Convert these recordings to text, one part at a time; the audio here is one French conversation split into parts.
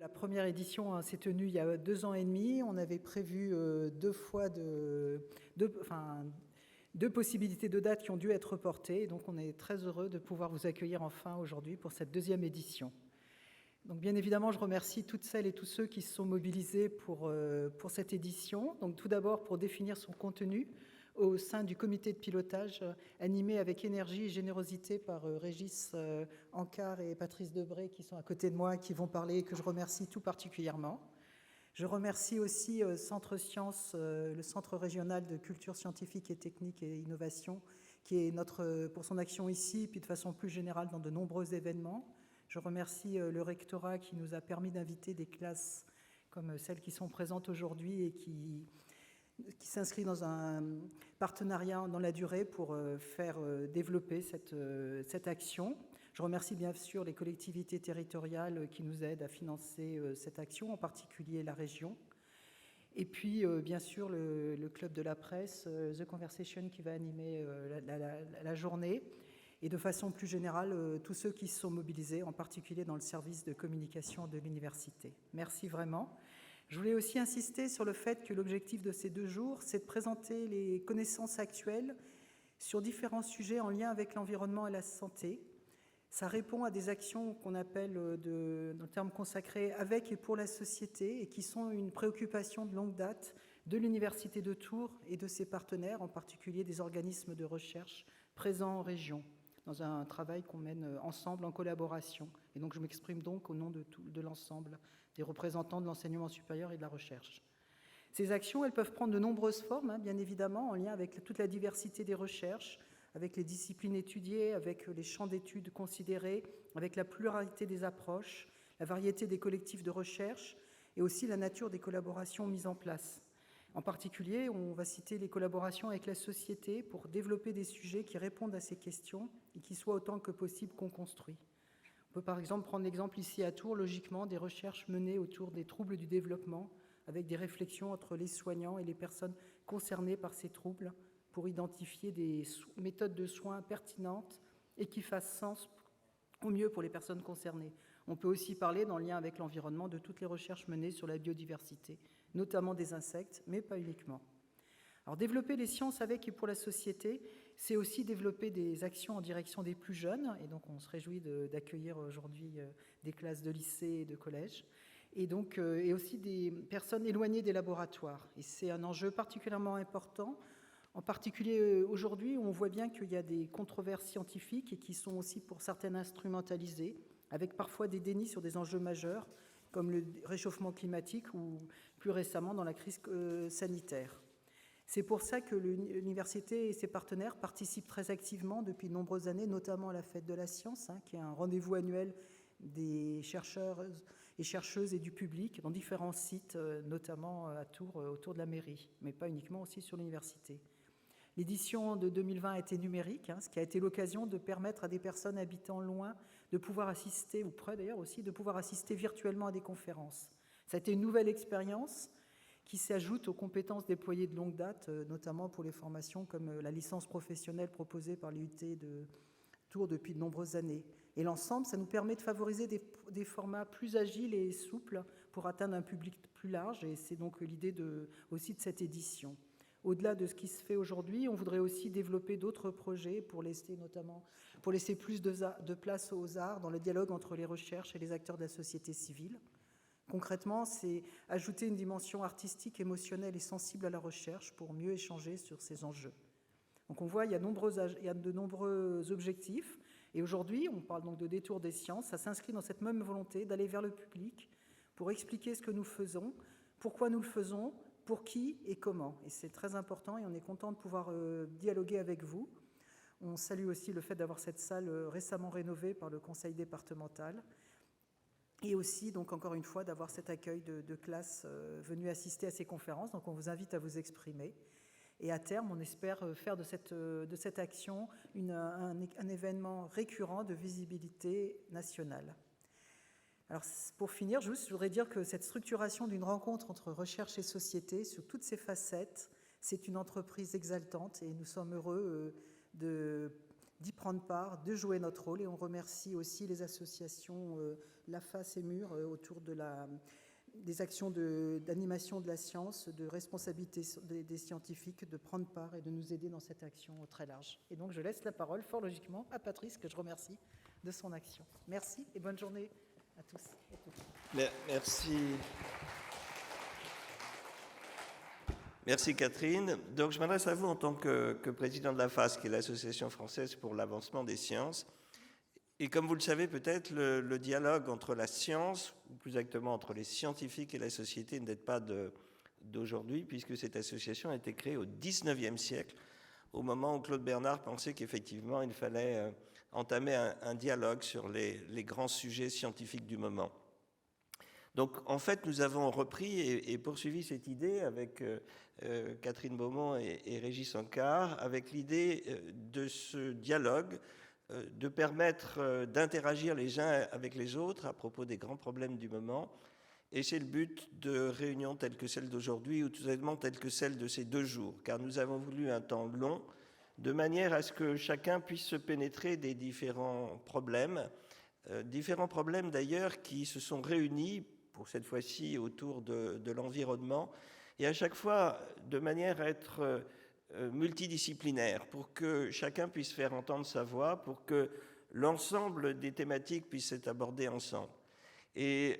La première édition s'est tenue il y a 2 ans et demi. On avait prévu deux possibilités de dates qui ont dû être reportées. Et donc on est très heureux de pouvoir vous accueillir enfin aujourd'hui pour cette 2e édition. Donc bien évidemment, je remercie toutes celles et tous ceux qui se sont mobilisés pour cette édition. Donc tout d'abord pour définir son contenu au sein du comité de pilotage animé avec énergie et générosité par Régis Ancard et Patrice Debré qui sont à côté de moi et qui vont parler et que je remercie tout particulièrement. Je remercie aussi Centre Sciences, le Centre régional de culture scientifique et technique et innovation, qui est pour son action ici, puis de façon plus générale dans de nombreux événements. Je remercie le rectorat qui nous a permis d'inviter des classes comme celles qui sont présentes aujourd'hui et qui s'inscrit dans un partenariat dans la durée pour faire développer cette action. Je remercie bien sûr les collectivités territoriales qui nous aident à financer cette action, en particulier la région. Et puis, bien sûr, le club de la presse, The Conversation, qui va animer la journée. Et de façon plus générale, tous ceux qui se sont mobilisés, en particulier dans le service de communication de l'université. Merci vraiment. Je voulais aussi insister sur le fait que l'objectif de ces 2 jours, c'est de présenter les connaissances actuelles sur différents sujets en lien avec l'environnement et la santé. Ça répond à des actions qu'on appelle, dans le terme consacré, avec et pour la société, et qui sont une préoccupation de longue date de l'Université de Tours et de ses partenaires, en particulier des organismes de recherche présents en région, dans un travail qu'on mène ensemble en collaboration. Et donc je m'exprime donc au nom de l'ensemble des représentants de l'enseignement supérieur et de la recherche. Ces actions, elles peuvent prendre de nombreuses formes, bien évidemment, en lien avec toute la diversité des recherches, avec les disciplines étudiées, avec les champs d'études considérés, avec la pluralité des approches, la variété des collectifs de recherche et aussi la nature des collaborations mises en place. En particulier, on va citer les collaborations avec la société pour développer des sujets qui répondent à ces questions et qui soient autant que possible co-construits. On peut par exemple prendre l'exemple ici à Tours, logiquement, des recherches menées autour des troubles du développement, avec des réflexions entre les soignants et les personnes concernées par ces troubles, pour identifier des méthodes de soins pertinentes et qui fassent sens au mieux pour les personnes concernées. On peut aussi parler, dans le lien avec l'environnement, de toutes les recherches menées sur la biodiversité, notamment des insectes, mais pas uniquement. Alors, développer les sciences avec et pour la société, c'est aussi développer des actions en direction des plus jeunes, et donc on se réjouit d'accueillir aujourd'hui des classes de lycée et de collège, et aussi des personnes éloignées des laboratoires. Et c'est un enjeu particulièrement important, en particulier aujourd'hui où on voit bien qu'il y a des controverses scientifiques et qui sont aussi pour certaines instrumentalisées, avec parfois des dénis sur des enjeux majeurs, comme le réchauffement climatique ou plus récemment dans la crise sanitaire. C'est pour ça que l'université et ses partenaires participent très activement depuis de nombreuses années, notamment à la Fête de la Science, qui est un rendez-vous annuel des chercheurs et chercheuses et du public dans différents sites, notamment à Tours, autour de la mairie, mais pas uniquement, aussi sur l'université. L'édition de 2020 a été numérique, ce qui a été l'occasion de permettre à des personnes habitant loin de pouvoir assister, ou près d'ailleurs aussi, de pouvoir assister virtuellement à des conférences. Ça a été une nouvelle expérience qui s'ajoute aux compétences déployées de longue date, notamment pour les formations comme la licence professionnelle proposée par l'IUT de Tours depuis de nombreuses années. Et l'ensemble, ça nous permet de favoriser des formats plus agiles et souples pour atteindre un public plus large, et c'est donc l'idée aussi de cette édition. Au-delà de ce qui se fait aujourd'hui, on voudrait aussi développer d'autres projets pour laisser plus de place aux arts dans le dialogue entre les recherches et les acteurs de la société civile. Concrètement, c'est ajouter une dimension artistique, émotionnelle et sensible à la recherche pour mieux échanger sur ces enjeux. Donc on voit, il y a de nombreux objectifs. Et aujourd'hui, on parle donc de détour des sciences. Ça s'inscrit dans cette même volonté d'aller vers le public pour expliquer ce que nous faisons, pourquoi nous le faisons, pour qui et comment. Et c'est très important et on est content de pouvoir dialoguer avec vous. On salue aussi le fait d'avoir cette salle récemment rénovée par le conseil départemental. Et aussi, donc encore une fois, d'avoir cet accueil de classes venues assister à ces conférences. Donc on vous invite à vous exprimer. Et à terme, on espère faire de cette action un événement récurrent de visibilité nationale. Alors pour finir, je voudrais dire que cette structuration d'une rencontre entre recherche et société, sur toutes ses facettes, c'est une entreprise exaltante et nous sommes heureux de d'y prendre part, de jouer notre rôle. Et on remercie aussi les associations LAFAS et MUR autour des actions d'animation de la science, de responsabilité des scientifiques, de prendre part et de nous aider dans cette action très large. Et donc je laisse la parole fort logiquement à Patrice, que je remercie de son action. Merci et bonne journée à tous et toutes. Merci. Merci Catherine. Donc je m'adresse à vous en tant que président de l'AFAS, qui est l'Association française pour l'avancement des sciences. Et comme vous le savez peut-être, le dialogue entre la science, ou plus exactement entre les scientifiques et la société, ne date pas d'aujourd'hui, puisque cette association a été créée au XIXe siècle, au moment où Claude Bernard pensait qu'effectivement il fallait entamer un dialogue sur les grands sujets scientifiques du moment. Donc en fait, nous avons repris et poursuivi cette idée avec Catherine Beaumont et Régis Ancard, avec l'idée de ce dialogue, de permettre d'interagir les uns avec les autres à propos des grands problèmes du moment. Et c'est le but de réunions telles que celle d'aujourd'hui, ou tout simplement telles que celle de ces 2 jours, car nous avons voulu un temps long, de manière à ce que chacun puisse se pénétrer des différents problèmes d'ailleurs qui se sont réunis, pour cette fois-ci autour de l'environnement, et à chaque fois de manière à être multidisciplinaire, pour que chacun puisse faire entendre sa voix, pour que l'ensemble des thématiques puissent être abordées ensemble. Et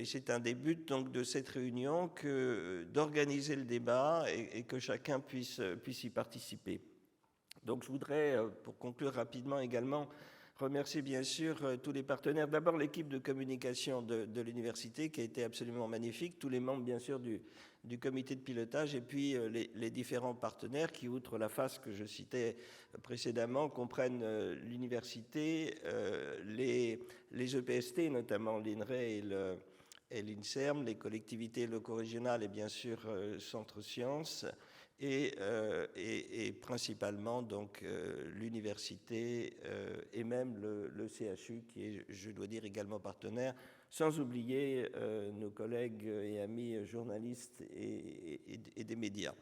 c'est un des buts donc, de cette réunion que d'organiser le débat et que chacun puisse y participer. Donc je voudrais, pour conclure rapidement également, remercier bien sûr tous les partenaires. D'abord l'équipe de communication de l'université qui a été absolument magnifique, tous les membres bien sûr du comité de pilotage et puis les différents partenaires qui, outre la phase que je citais précédemment, comprennent l'université, les EPST, notamment l'INRAE et l'INSERM, les collectivités locaux-régionales et bien sûr Centre Sciences, et principalement donc l'université et même le CHU qui est, je dois dire, également partenaire, sans oublier nos collègues et amis journalistes et des médias.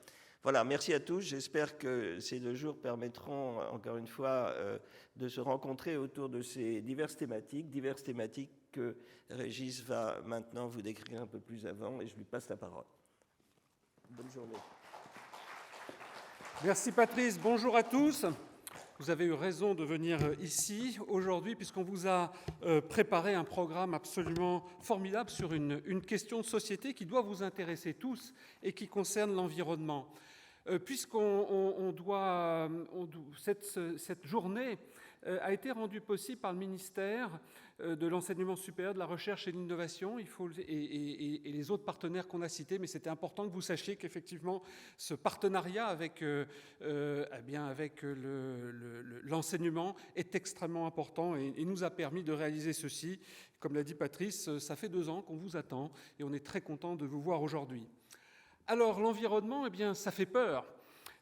Voilà, merci à tous. J'espère que ces 2 jours permettront encore une fois de se rencontrer autour de ces diverses thématiques que Régis va maintenant vous décrire un peu plus avant et je lui passe la parole. Bonne journée. Merci Patrice, bonjour à tous. Vous avez eu raison de venir ici aujourd'hui puisqu'on vous a préparé un programme absolument formidable sur une question de société qui doit vous intéresser tous et qui concerne l'environnement. Cette journée a été rendue possible par le ministère de l'Enseignement supérieur, de la Recherche et de l'Innovation et les autres partenaires qu'on a cités, mais c'était important que vous sachiez qu'effectivement ce partenariat avec l'enseignement est extrêmement important et nous a permis de réaliser ceci. Comme l'a dit Patrice, ça fait 2 ans qu'on vous attend et on est très content de vous voir aujourd'hui. Alors l'environnement, ça fait peur.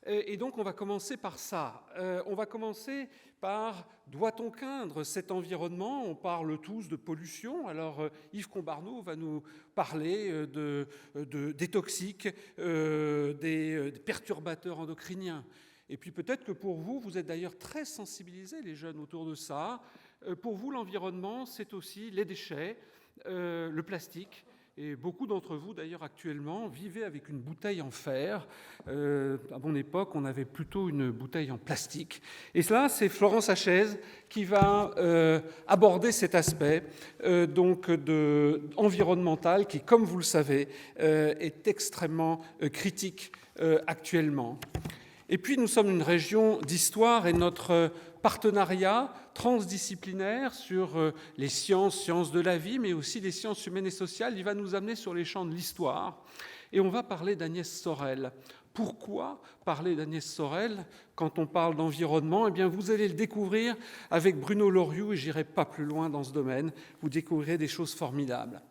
Et donc on va commencer par ça. On va commencer par doit-on craindre cet environnement ? On parle tous de pollution. Alors Yves Combarneau va nous parler des toxiques, des perturbateurs endocriniens. Et puis peut-être que pour vous, vous êtes d'ailleurs très sensibilisés, les jeunes, autour de ça. Pour vous, l'environnement, c'est aussi les déchets, le plastique. Et beaucoup d'entre vous, d'ailleurs, actuellement, vivaient avec une bouteille en fer. À mon époque, on avait plutôt une bouteille en plastique. Et cela, c'est Florence Hachez qui va aborder cet aspect environnemental qui, comme vous le savez, est extrêmement critique actuellement. Et puis, nous sommes une région d'histoire et notre partenariat transdisciplinaire sur les sciences de la vie, mais aussi les sciences humaines et sociales, il va nous amener sur les champs de l'histoire. Et on va parler d'Agnès Sorel. Pourquoi parler d'Agnès Sorel quand on parle d'environnement ? Eh bien, vous allez le découvrir avec Bruno Loriot, et je n'irai pas plus loin dans ce domaine. Vous découvrirez des choses formidables.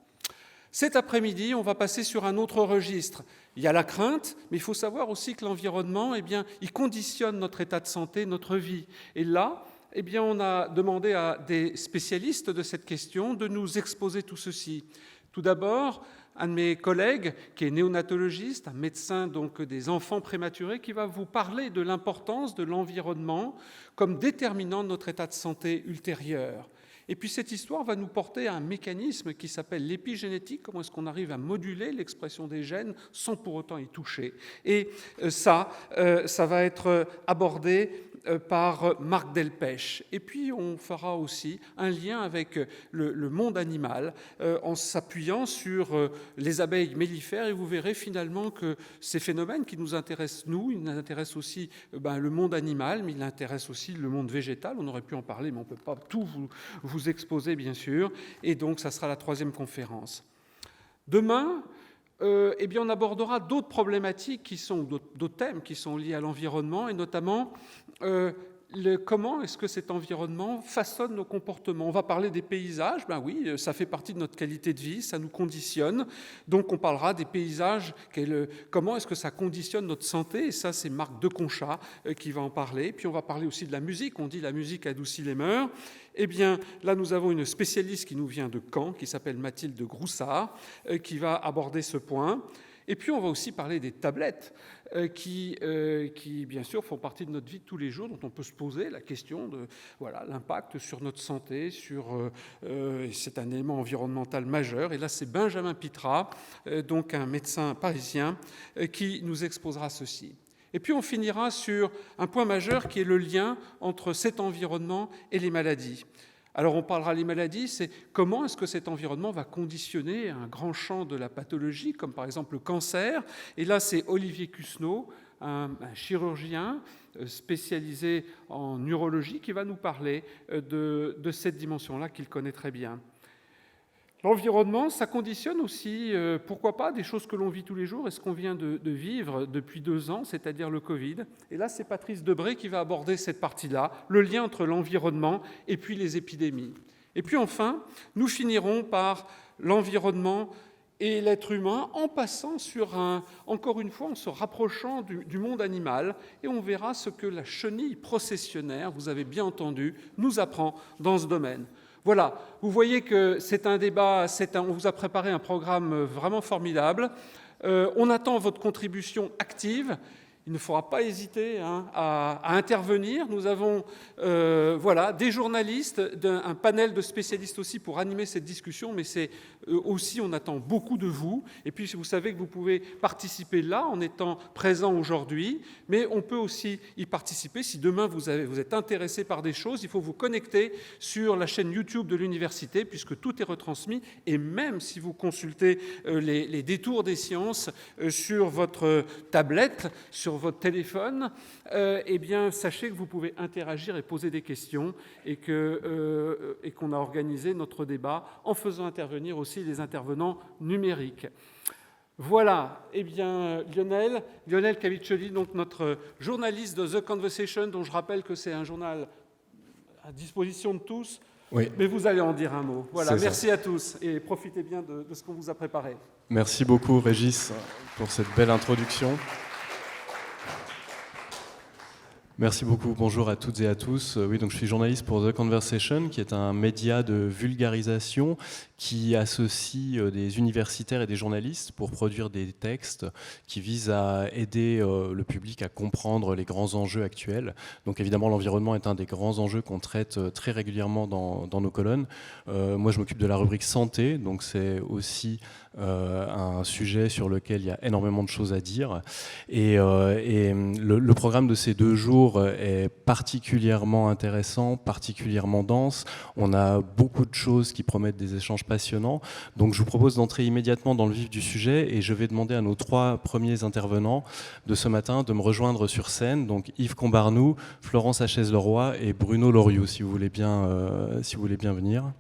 Cet après-midi, on va passer sur un autre registre. Il y a la crainte, mais il faut savoir aussi que l'environnement, il conditionne notre état de santé, notre vie. Et là, on a demandé à des spécialistes de cette question de nous exposer tout ceci. Tout d'abord, un de mes collègues qui est néonatologiste, un médecin donc des enfants prématurés, qui va vous parler de l'importance de l'environnement comme déterminant de notre état de santé ultérieur. Et puis cette histoire va nous porter à un mécanisme qui s'appelle l'épigénétique, comment est-ce qu'on arrive à moduler l'expression des gènes sans pour autant y toucher. Et ça va être abordé par Marc Delpech. Et puis on fera aussi un lien avec le monde animal en s'appuyant sur les abeilles mellifères, et vous verrez finalement que ces phénomènes qui nous intéressent nous, ils nous intéressent aussi le monde animal, mais ils intéressent aussi le monde végétal. On aurait pu en parler, mais on ne peut pas tout vous exposer bien sûr, et donc ça sera la 3e conférence. Demain, on abordera d'autres problématiques d'autres thèmes qui sont liés à l'environnement, et notamment comment est-ce que cet environnement façonne nos comportements. On va parler des paysages, oui, ça fait partie de notre qualité de vie, ça nous conditionne, donc on parlera des paysages, comment est-ce que ça conditionne notre santé, et ça c'est Marc Deconchat qui va en parler. Puis on va parler aussi de la musique, on dit la musique adoucit les mœurs. Eh bien, là, nous avons une spécialiste qui nous vient de Caen, qui s'appelle Mathilde Groussard, qui va aborder ce point. Et puis, on va aussi parler des tablettes qui, bien sûr, font partie de notre vie de tous les jours, dont on peut se poser la question de l'impact sur notre santé, c'est un élément environnemental majeur. Et là, c'est Benjamin Pitra, donc un médecin parisien, qui nous exposera ceci. Et puis on finira sur un point majeur qui est le lien entre cet environnement et les maladies. Alors on parlera des maladies, c'est comment est-ce que cet environnement va conditionner un grand champ de la pathologie, comme par exemple le cancer. Et là c'est Olivier Cusneau, un chirurgien spécialisé en urologie, qui va nous parler de cette dimension-là qu'il connaît très bien. L'environnement, ça conditionne aussi, pourquoi pas, des choses que l'on vit tous les jours et ce qu'on vient de vivre depuis 2 ans, c'est-à-dire le Covid. Et là, c'est Patrice Debré qui va aborder cette partie-là, le lien entre l'environnement et puis les épidémies. Et puis enfin, nous finirons par l'environnement et l'être humain, en passant encore une fois, en se rapprochant du monde animal, et on verra ce que la chenille processionnaire, vous avez bien entendu, nous apprend dans ce domaine. Voilà, vous voyez que c'est un débat, on vous a préparé un programme vraiment formidable. On attend votre contribution active. Il ne faudra pas hésiter à intervenir. Nous avons des journalistes, un panel de spécialistes aussi pour animer cette discussion, mais c'est aussi, on attend beaucoup de vous. Et puis, vous savez que vous pouvez participer là en étant présent aujourd'hui, mais on peut aussi y participer. Si demain vous êtes intéressé par des choses, il faut vous connecter sur la chaîne YouTube de l'université, puisque tout est retransmis. Et même si vous consultez les détours des sciences sur votre tablette, sur votre téléphone, sachez que vous pouvez interagir et poser des questions, et qu'on a organisé notre débat en faisant intervenir aussi les intervenants numériques. Voilà, Lionel Caviccioli, donc notre journaliste de The Conversation, dont je rappelle que c'est un journal à disposition de tous, oui. Mais vous allez en dire un mot. Voilà, merci à tous et profitez bien de ce qu'on vous a préparé. Merci beaucoup Régis pour cette belle introduction. Merci beaucoup, bonjour à toutes et à tous. Oui, donc je suis journaliste pour The Conversation, qui est un média de vulgarisation qui associe des universitaires et des journalistes pour produire des textes qui visent à aider le public à comprendre les grands enjeux actuels. Donc évidemment, l'environnement est un des grands enjeux qu'on traite très régulièrement dans nos colonnes. Moi, je m'occupe de la rubrique santé, donc c'est aussi un sujet sur lequel il y a énormément de choses à dire. Et le programme de ces 2 jours est particulièrement intéressant, particulièrement dense. On a beaucoup de choses qui promettent des échanges passionnants. Donc je vous propose d'entrer immédiatement dans le vif du sujet, et je vais demander à nos 3 premiers intervenants de ce matin de me rejoindre sur scène. Donc Yves Combarnou, Florence Hachès-Leroy et Bruno Loriot, si vous voulez bien venir.